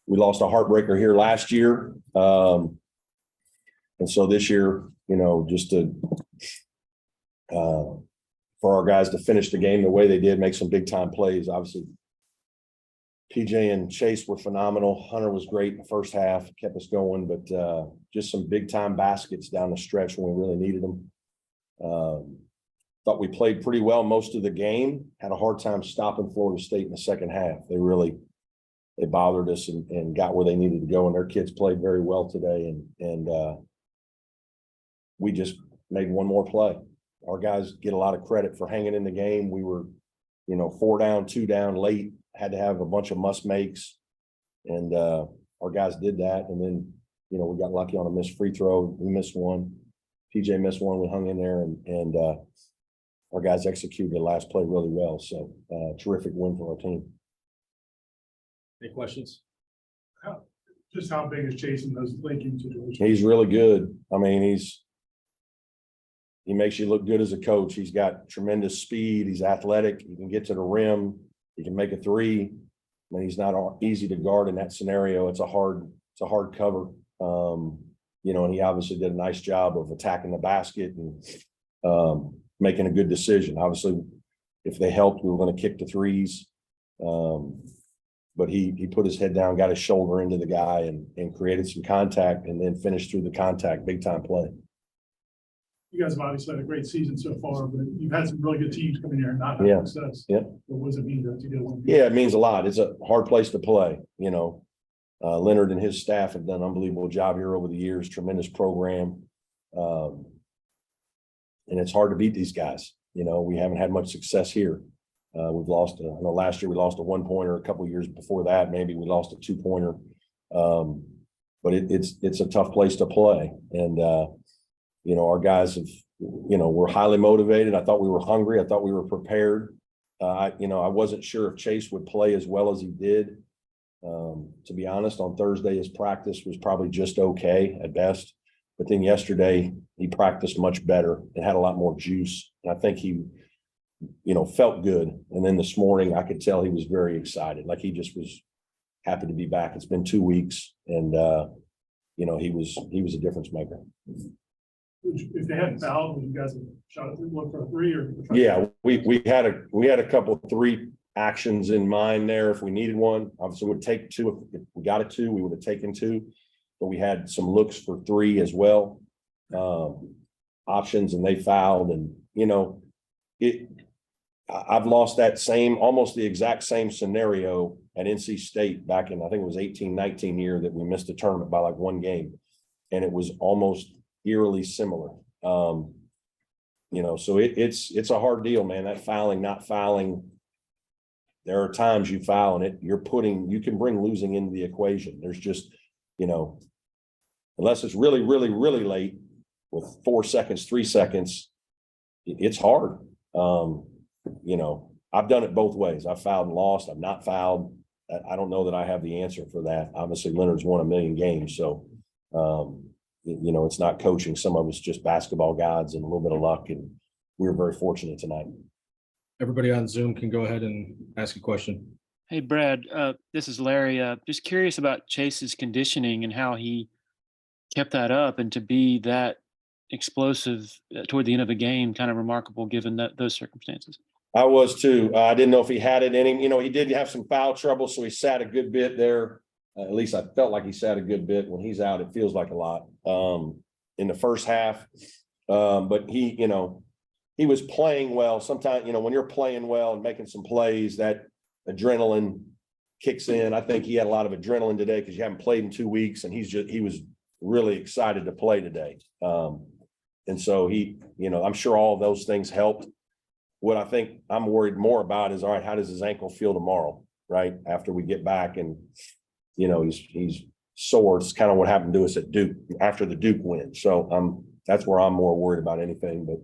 We lost a heartbreaker here last year. And so this year, just to, for our guys to finish the game the way they did, make some big time plays. Obviously, PJ and Chase were phenomenal. Hunter was great in the first half, kept us going, but just some big time baskets down the stretch when we really needed them. Thought we played pretty well most of the game. Had a hard time stopping Florida State in the second half. They bothered us and got where they needed to go, and their kids played very well today. And we just made one more play. Our guys get a lot of credit for hanging in the game. We were, 4 down, 2 down late, had to have a bunch of must makes, and our guys did that. And then, we got lucky on a missed free throw. We missed one. PJ missed one. We hung in there, and our guys executed the last play really well. So terrific win for our team. Any questions? Just how big is Chase in those linking situations? He's really good. I mean, he makes you look good as a coach. He's got tremendous speed. He's athletic. He can get to the rim. He can make a three. I mean, he's not easy to guard in that scenario. It's a hard cover. And he obviously did a nice job of attacking the basket and making a good decision. Obviously, if they helped, we were going to kick the threes. But he put his head down, got his shoulder into the guy and created some contact, and then finished through the contact, big time play. You guys have obviously had a great season so far, but you've had some really good teams come in here and not have success. Yeah. What does it mean to get one? Yeah, it means a lot. It's a hard place to play. Leonard and his staff have done an unbelievable job here over the years, tremendous program. And it's hard to beat these guys. We haven't had much success here. We've lost, I know last year we lost a 1-pointer, a couple of years before that, maybe we lost a 2-pointer. But it's a tough place to play. And, our guys have, we're highly motivated. I thought we were hungry. I thought we were prepared. I wasn't sure if Chase would play as well as he did. To be honest, on Thursday, his practice was probably just okay at best. But then yesterday, he practiced much better and had a lot more juice. And I think he, felt good. And then this morning, I could tell he was very excited. Like he just was happy to be back. It's been 2 weeks, and he was a difference maker. If they hadn't fouled, would you guys have shot it, look for a three, or? Yeah, we had a couple 3 actions in mind there. If we needed one, obviously we'd take 2. If we got a 2, we would have taken 2. But we had some looks for 3 as well, options, and they fouled. And I've lost that almost the exact same scenario at NC State back in, I think it was 18-19 year, that we missed the tournament by like 1 game, and it was almost eerily similar. So it's a hard deal, man. That fouling, not fouling. There are times you foul and you can bring losing into the equation. There's just, unless it's really, really, really late with 4 seconds, 3 seconds, it's hard. I've done it both ways. I've fouled and lost. I've not fouled. I don't know that I have the answer for that. Obviously, Leonard's won 1 million games. So, it's not coaching. Some of us just basketball gods and a little bit of luck. And we were very fortunate tonight. Everybody on Zoom can go ahead and ask a question. Hey, Brad, this is Larry. Just curious about Chase's conditioning and how he kept that up, and to be that explosive toward the end of a game, kind of remarkable given those circumstances. I was too. I didn't know if he had it in him. He did have some foul trouble, so he sat a good bit there. At least I felt like he sat a good bit. When he's out, it feels like a lot in the first half. But he was playing well. Sometimes, when you're playing well and making some plays, that adrenaline kicks in. I think he had a lot of adrenaline today because you haven't played in 2 weeks, and he was really excited to play today. And so I'm sure all of those things helped. What I think I'm worried more about is, all right, how does his ankle feel tomorrow, right? After we get back, and he's sore. It's kind of what happened to us at Duke after the Duke win. So that's where I'm more worried about anything, but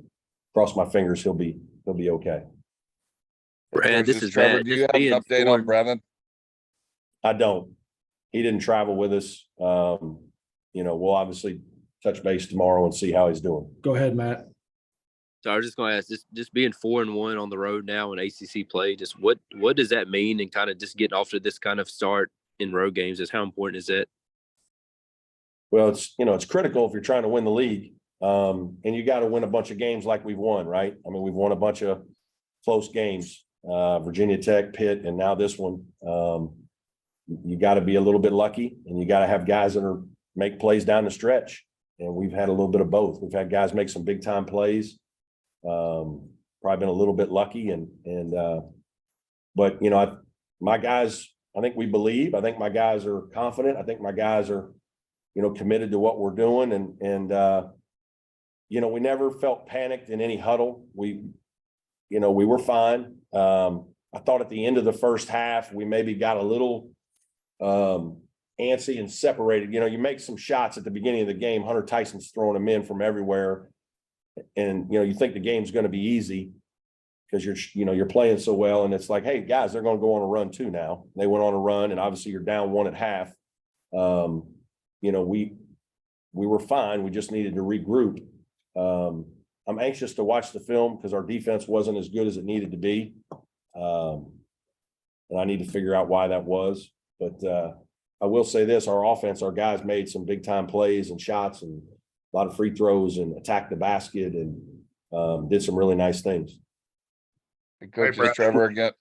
cross my fingers, he'll be okay. Brad, this is Trevor. Matt. Do you have an update on Brennan? I don't. He didn't travel with us. We'll obviously touch base tomorrow and see how he's doing. Go ahead, Matt. So I was just going to ask, just being 4-1 on the road now in ACC play, just what does that mean? And kind of just getting off to this kind of start in road games, is how important is that? Well, it's critical if you're trying to win the league. And you got to win a bunch of games like we've won, right? I mean, we've won a bunch of close games, Virginia Tech, Pitt, and now this one. You got to be a little bit lucky, and you got to have guys that make plays down the stretch. And we've had a little bit of both. We've had guys make some big time plays. Probably been a little bit lucky, but my guys, I think we believe. I think my guys are confident. I think my guys are, committed to what we're doing, and we never felt panicked in any huddle. We were fine. I thought at the end of the first half, we maybe got a little antsy and separated. You make some shots at the beginning of the game. Hunter Tyson's throwing them in from everywhere. And, you think the game's going to be easy because you're playing so well. And it's like, hey, guys, they're going to go on a run too now. They went on a run, and obviously you're down 1 at half. We were fine. We just needed to regroup. I'm anxious to watch the film because our defense wasn't as good as it needed to be. And I need to figure out why that was. But I will say this, our offense, our guys made some big time plays and shots and a lot of free throws and attacked the basket and did some really nice things. Hey, Coach, Brad. it's Trevor again.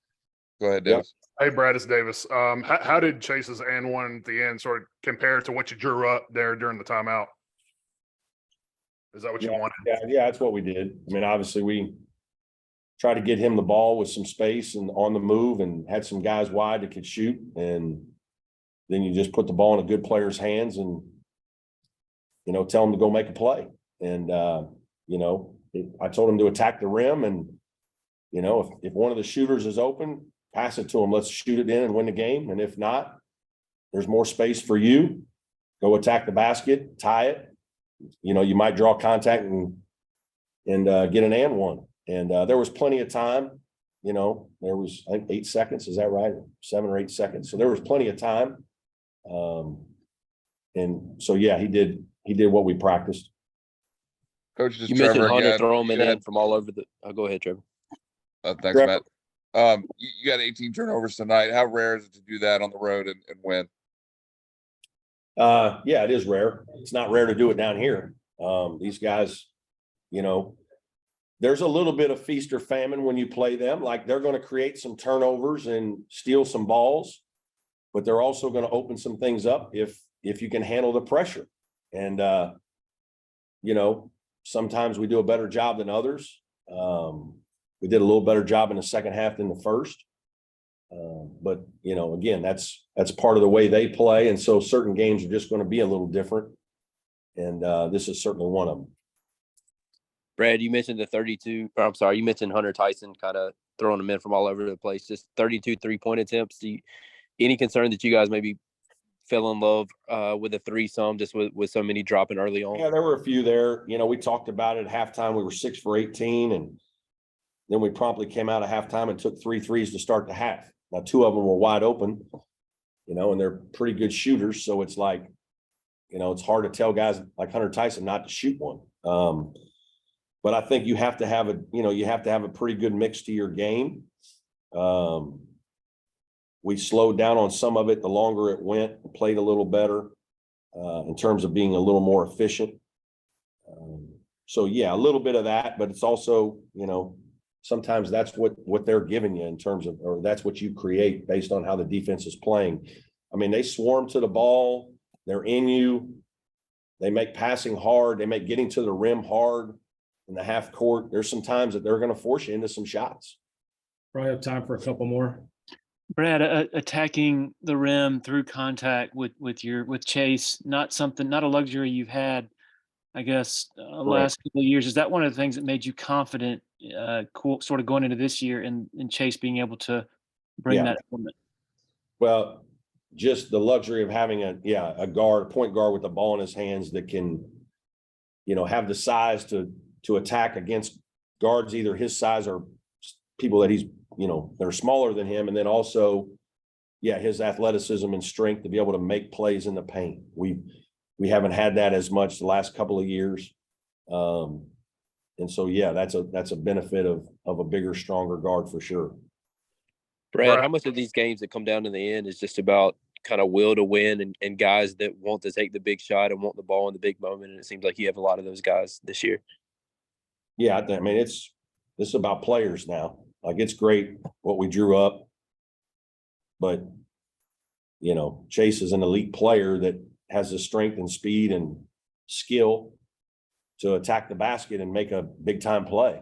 Go ahead, Yep. Davis. Hey, Brad, it's Davis. How did Chase's and one at the end sort of compare to what you drew up there during the timeout? Is that what you wanted? Yeah, that's what we did. I mean, obviously we tried to get him the ball with some space and on the move, and had some guys wide that could shoot. And then you just put the ball in a good player's hands and, tell him to go make a play. And, I told him to attack the rim, and, if one of the shooters is open, pass it to him. Let's shoot it in and win the game. And if not, there's more space for you. Go attack the basket, tie it. You might draw contact and get an and one. And there was plenty of time. There was, I think, 8 seconds. Is that right? 7 or 8 seconds. So there was plenty of time. And so, yeah, he did what we practiced. Coach, just You Trevor mentioned Hunter again. throwing You it in had- from all over the. Go ahead, Trevor. Thanks, Trevor. Matt. You got 18 turnovers tonight. How rare is it to do that on the road and win? Yeah, it is rare. It's not rare to do it down here. These guys, there's a little bit of feast or famine when you play them. Like, they're going to create some turnovers and steal some balls, but they're also going to open some things up if you can handle the pressure. And sometimes we do a better job than others. We did a little better job in the second half than the first. But again, that's part of the way they play. And so certain games are just going to be a little different. And this is certainly one of them. Brad, you mentioned you mentioned Hunter Tyson kind of throwing them in from all over the place. Just 32 3-point attempts. Any concern that you guys maybe fell in love with a threesome just with so many dropping early on? Yeah, there were a few there. We talked about it at halftime. We were 6 for 18, and then we promptly came out of halftime and took 3 threes to start the half. Now, 2 of them were wide open, and they're pretty good shooters. So it's like, it's hard to tell guys like Hunter Tyson not to shoot one. But I think you have to have a pretty good mix to your game. We slowed down on some of it the longer it went, played a little better in terms of being a little more efficient. So yeah, a little bit of that, but it's also, sometimes that's what they're giving you in terms of, or that's what you create based on how the defense is playing. I mean, they swarm to the ball, they're in you, they make passing hard, they make getting to the rim hard in the half court. There's some times that they're going to force you into some shots. Probably have time for a couple more. Brad, attacking the rim through contact with Chase, not a luxury you've had, I guess, last couple of years. Is that one of the things that made you confident, sort of going into this year, and Chase being able to bring that element? Well, just the luxury of having a point guard with the ball in his hands that can, have the size to attack against guards, either his size or people that he's, that are smaller than him. And then also, his athleticism and strength to be able to make plays in the paint. We haven't had that as much the last couple of years. And And so, yeah, that's a benefit of a bigger, stronger guard for sure. Brad, Right. how much of these games that come down to the end is just about kind of will to win and guys that want to take the big shot and want the ball in the big moment? And it seems like you have a lot of those guys this year. Yeah, I mean, this is about players now. Like, it's great what we drew up, but you know, Chase is an elite player that has the strength and speed and skill to attack the basket and make a big time play.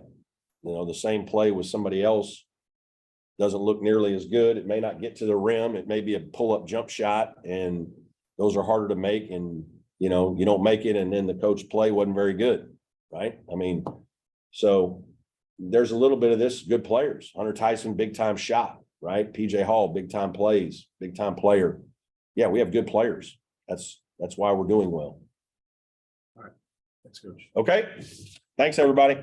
You know, the same play with somebody else doesn't look nearly as good. It may not get to the rim. It may be a pull-up jump shot, and those are harder to make. And, you know, you don't make it, and then the coach play wasn't very good, right? I mean, so there's a little bit of this, good players. Hunter Tyson, big-time shot, right? PJ Hall, big-time plays, big-time player. Yeah, we have good players. That's why we're doing well. Thanks, coach. Okay, thanks, everybody.